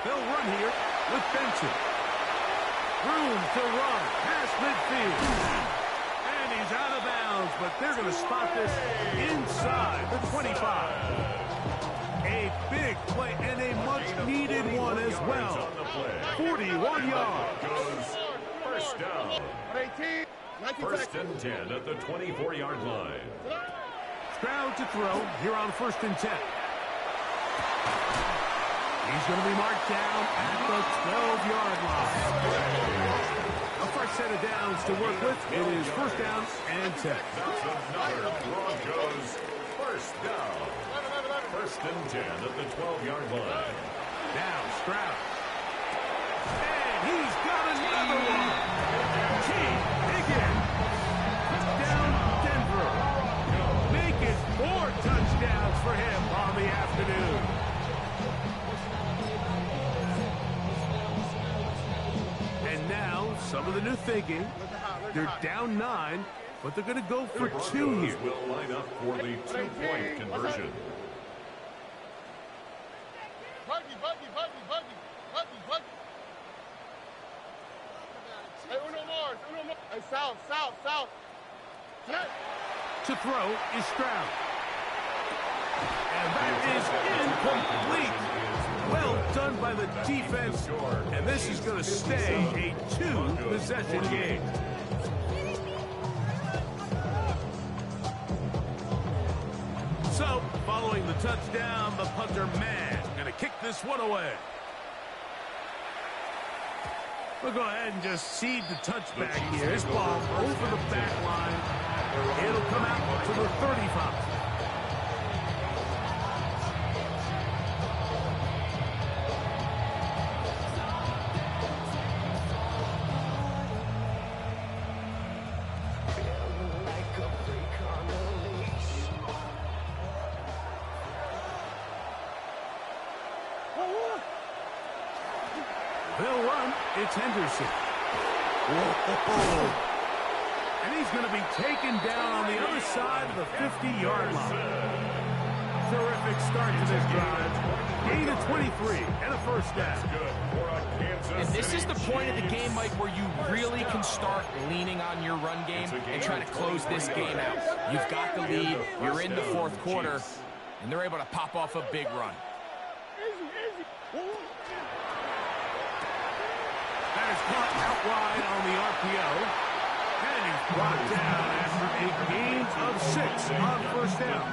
They'll run here with Benson. Room to run past midfield. And he's out of bounds, but they're going to spot this inside the 25. A big play and a much-needed one as well. 41 yards. First down. 1st and 10 at the 24-yard line. Stroud to throw here on 1st and 10. He's going to be marked down at the 12-yard line. A fresh set of downs to work with. It is 1st down and 10. That's another Broncos first down. 1st and 10 at the 12-yard line. Now Stroud. And he's got another one. Again. Touchdown, Denver. Make it 4 touchdowns for him on the afternoon. And now, some of the new thinking. They're down 9, but they're going to go for 2 here. Will line up for the 2-point conversion. Buggy. Hey, uno more. Hey, south. To throw is Stroud. And that is incomplete. Well done by the defense. And this is going to stay a 2-possession game. So, following the touchdown, the punter man going to kick this one away. We'll go ahead and just seed the touchback here. This ball over the back line. It'll come out to the 35. They'll run. It's Henderson. Whoa. And he's going to be taken down on the other side of the 50-yard line. Terrific start to this drive. Gain of 23 and a first down. And this is the point of the game, Mike, where you really can start leaning on your run game and try to close this game out. You've got the lead. You're in the 4th quarter. and they're able to pop off a big run. That is caught out wide on the RPO. And he's brought down after a gain of 6 on first down.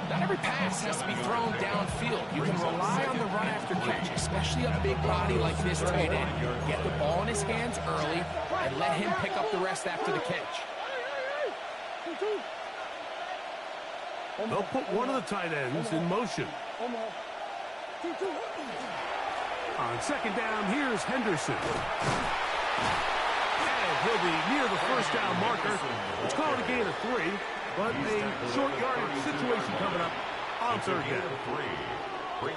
Not every pass has to be thrown downfield. You can rely on the run after catch, especially a big body like this tight end. Get the ball in his hands early and let him pick up the rest after the catch. They'll put one of the tight ends in motion. On second down, here's Henderson. And he'll be near the first down marker. It's called a gain of 3, but a short yardage situation coming up on third down.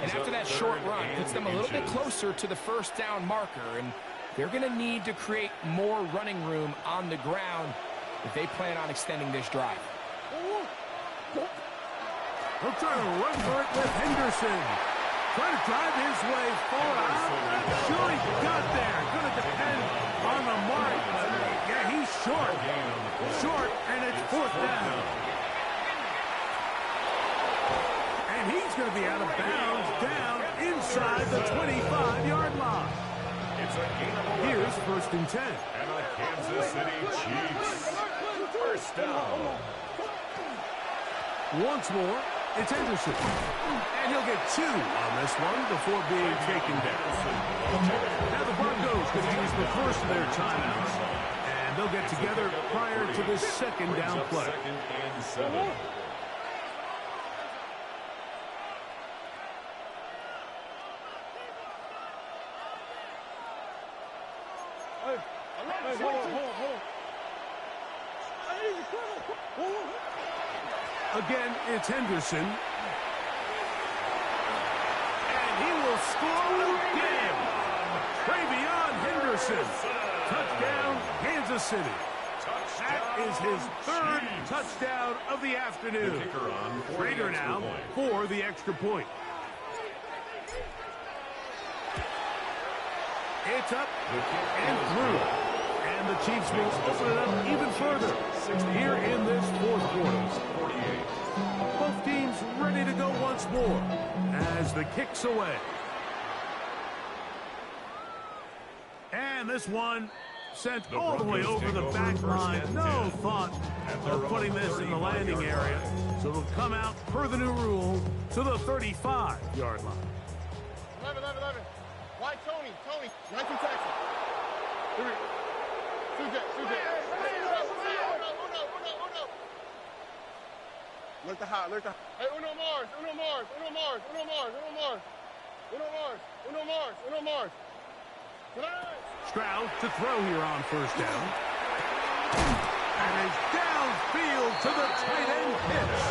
And after that short run, puts them a little bit closer to the first down marker, and they're going to need to create more running room on the ground if they plan on extending this drive. He'll try to run for it with Henderson. Trying to drive his way forward. I'm not sure he got there. Going to depend on the mark. Yeah, he's short. Short, and it's fourth down. And he's going to be out of bounds down inside the 25-yard line. Here's first and 10. And the Kansas City Chiefs. First down. Once more, it's Henderson. And he'll get 2 on this one before being taken down. Now the Broncos going to use the first of their timeouts. And they'll get together prior to the second down play. Second and 7. Again, it's Henderson. And he will score again. Travion Henderson. Touchdown, Kansas City. That is his 3rd touchdown of the afternoon. Raider now for the extra point. It's up and through. And the Chiefs will open it up even further here in this fourth quarter. Both teams ready to go once more as the kick's away. And this one sent all the way over the back line. No thought of putting this in the landing area. So it'll come out per the new rule to the 35-yard line. 11. Why Tony? 19 tackle. Sujet. Look the hot. Hey, Uno Mars. Stroud to throw here on first down. And it's downfield to the tight end pitch.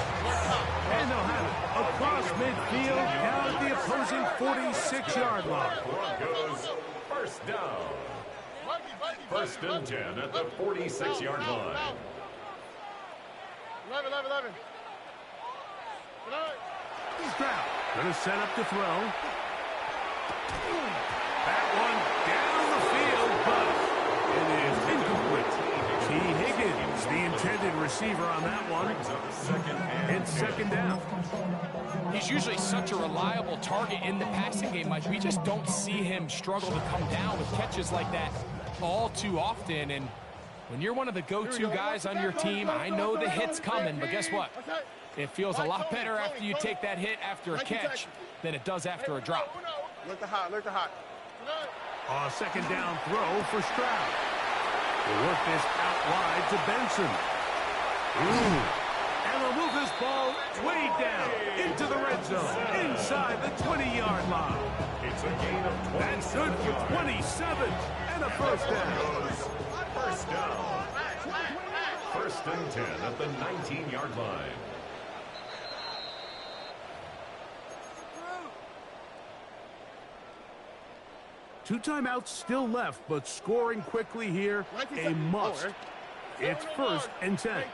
And they'll have it across midfield down at the opposing 46-yard line. Broncos first down. First and 10 at the 46-yard line. 11. Stroud going to set up to throw. That one down the field, but it is incomplete. T. Higgins, the intended receiver on that one. It's second down. He's usually such a reliable target in the passing game, Mike. We just don't see him struggle to come down with catches like that all too often. And when you're one of the go-to guys on your team, I know the hit's coming, but guess what? It feels a lot better after you take that hit after a catch than it does after a drop. Look the hot. Second down throw for Stroud. We'll work this out wide to Benson. And they'll move this ball way down into the red zone, inside the 20-yard line. It's a gain of 20. That's good for 27 and a first down. First down. First and 10 at the 19-yard line. Two timeouts still left, but scoring quickly here, a must. It's first and 10.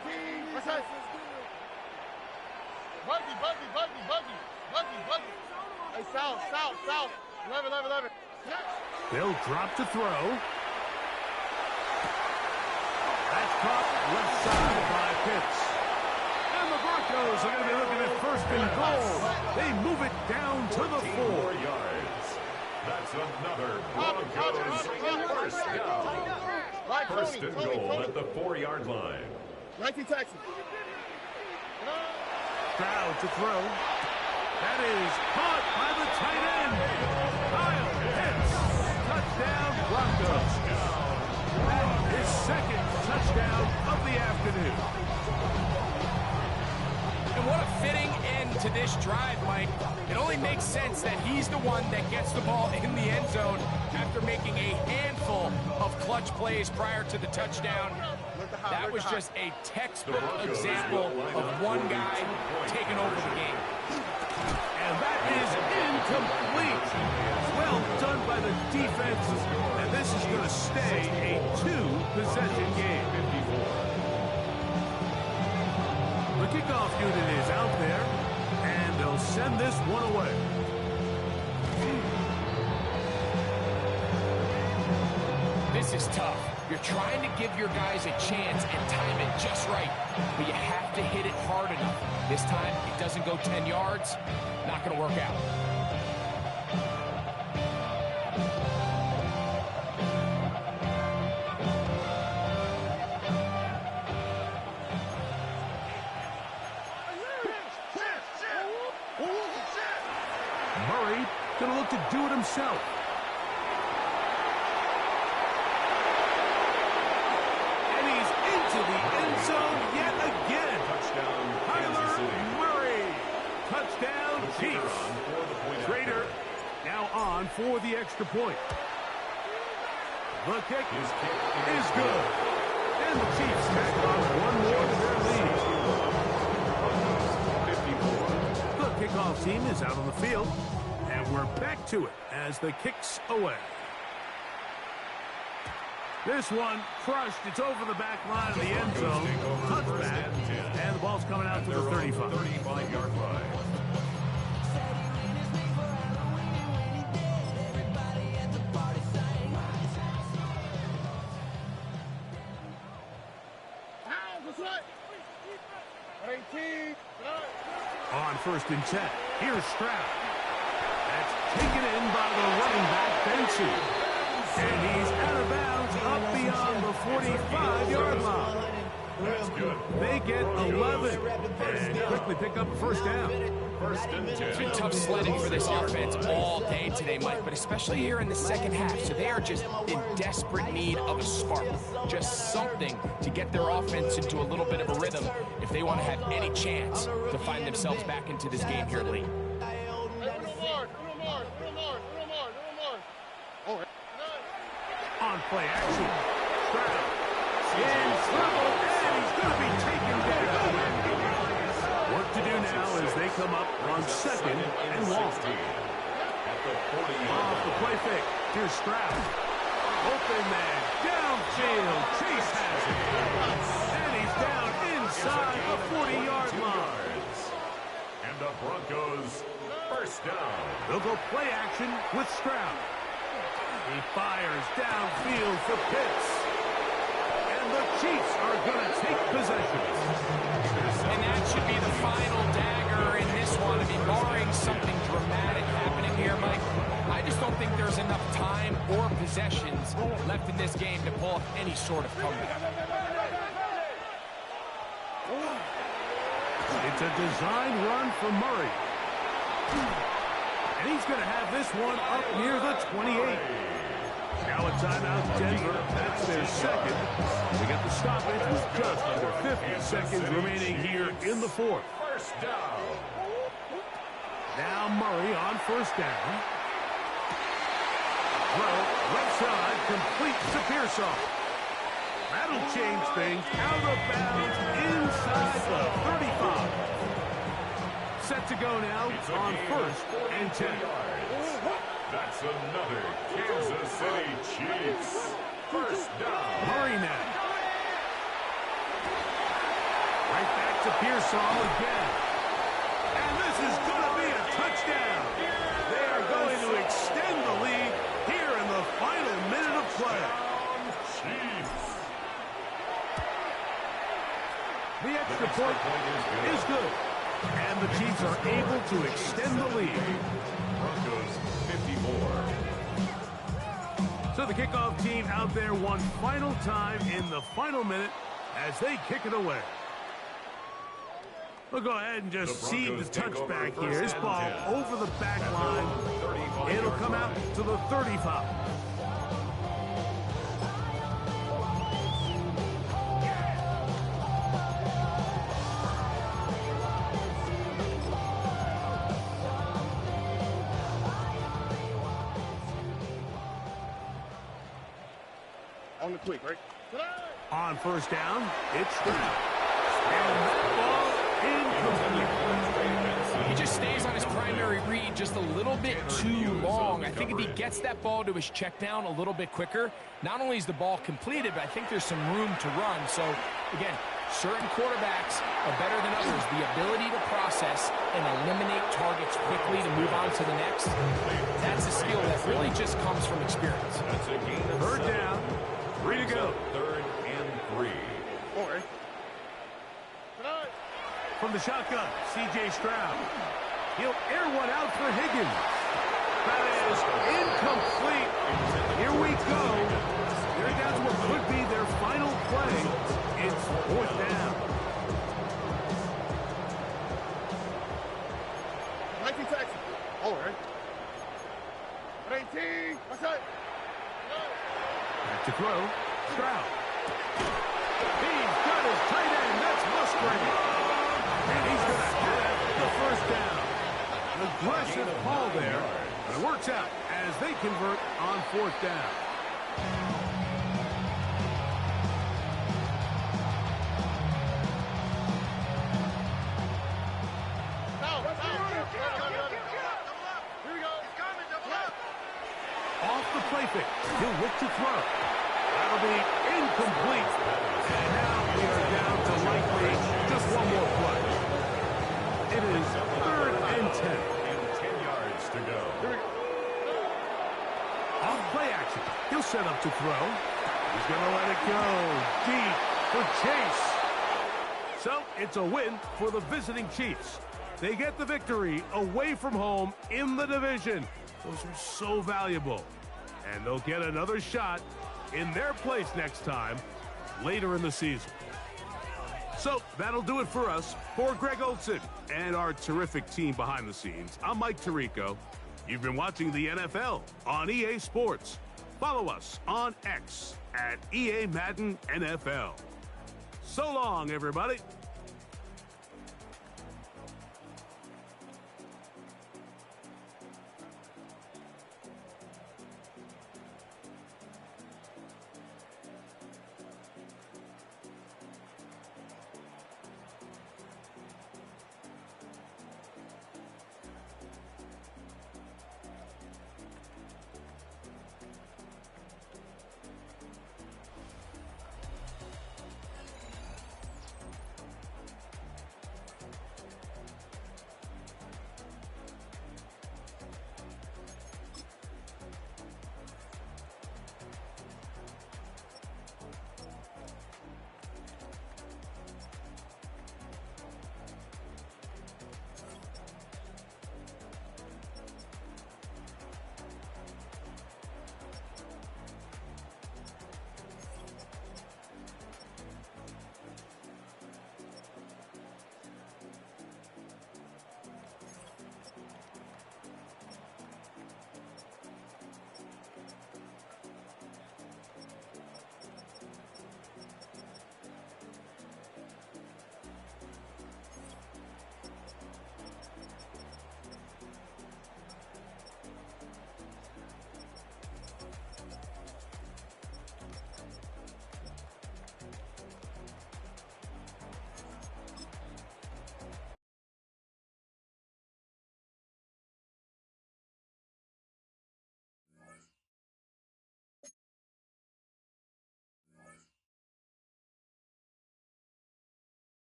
Buggy. Hey, south. 11. They'll drop to throw. That's caught left side by Pitts. And And the Broncos are going to be looking at first and goal. They move it down to the 4 yards. That's another Broncos first down. First and goal at the 4-yard line. 19 Texas. Stroud to throw. That is caught by the tight end. Kyle Pitts. Touchdown, Broncos. That is second touchdown of the afternoon. And what a fitting end to this drive, Mike. It only makes sense that he's the one that gets the ball in the end zone after making a handful of clutch plays prior to the touchdown. That was just a textbook example of one guy taking over the game. And that is incomplete. Well done by the defense. And this is going to stay a 2-possession game. The kickoff unit is out there, and they'll send this one away. This is tough. You're trying to give your guys a chance and time it just right, but you have to hit it hard enough. This time, it doesn't go 10 yards. Not going to work out. Murray going to look to do it himself. And he's into the end zone yet again. Touchdown, Kyler Murray. Touchdown, Chiefs. Trader now on for the extra point. The kick is good. And the Chiefs back on one more to their lead. The kickoff team is out on the field. And we're back to it as the kick's away. This one crushed. It's over the back line of the end zone. Touchback. And the ball's coming out to the 35. 35-yard line. On first and 10. Here's Stroud. That's taken in by the running back, Benson. And he's out of bounds up beyond the 45-yard line. That's good. They get 11 and quickly pick up a first down. First and 10. It's been tough sledding for this offense all day today, Mike, but especially here in the second half. So they are just in desperate need of a spark, just something to get their offense into a little bit of a rhythm if they want to have any chance to find themselves back into this game here late. On play action. Stroud in trouble, and he's going to be taken down. Work to do now as they come up on second and long. Off the play fake. Here's Stroud. Open man. Downfield. Chase has it. And he's down inside the 40-yard line. And the Broncos first down. They'll go play action with Stroud. He fires downfield for Pitts. And the Chiefs are going to take possession. And that should be the final dagger in this one. I mean, barring something dramatic happening here, Mike, I just don't think there's enough time or possessions left in this game to pull off any sort of comeback. It's a design run for Murray. And he's going to have this one up near the 28. Now a timeout, Denver. That's their second. They got the stoppage with just under 50 seconds remaining here in the fourth. First down. Now Murray on first down. Well, left side completes to Pearsall. That'll change things. Out of bounds inside the 35. Set to go now on first and 10. That's another Kansas City Chiefs. First down. Murray now. Right back to Pearsall again. And this is going to be a touchdown. They are going to extend the lead here in the final minute of play. Chiefs. The extra point is good. And the Chiefs are able to extend the lead. Broncos 54. So the kickoff team out there one final time in the final minute as they kick it away. We'll go ahead and just see the touchback here. This ball over the back line. It'll come out to the 35. On the quick, right? On first down, it's Stroud. And the ball incomplete. He just stays on his primary read just a little bit too long. I think if he gets that ball to his check down a little bit quicker, not only is the ball completed, but I think there's some room to run. So, again, certain quarterbacks are better than others. The ability to process and eliminate targets quickly to move on to the next, that's a skill that really just comes from experience. That's a gain of Third 7. down, 3 to go. All Third and 3. right. From the shotgun, C.J. Stroud. He'll air one out for Higgins. That is incomplete. Here we go. They're down to what could be their final play. It's fourth down. 19 taxi. All right. 18. What's that? Back to throw. Stroud. He's got his tight end. That's Musgrave. And he's going to have the first down. An aggressive call there. But it works out as they convert on fourth down. Here we go. He's coming. Double up. Off the play fake. He'll look to throw. That'll be incomplete. And now we are down to likely just one more play. It is third and 10. And 10 yards to go. Off play action. He'll set up to throw. He's going to let it go deep for Chase. So it's a win for the visiting Chiefs. They get the victory away from home in the division. Those are so valuable. And they'll get another shot in their place next time later in the season. So that'll do it for us. For Greg Olson and our terrific team behind the scenes, I'm Mike Tirico. You've been watching the NFL on EA Sports. Follow us on X at EA Madden NFL. So long, everybody.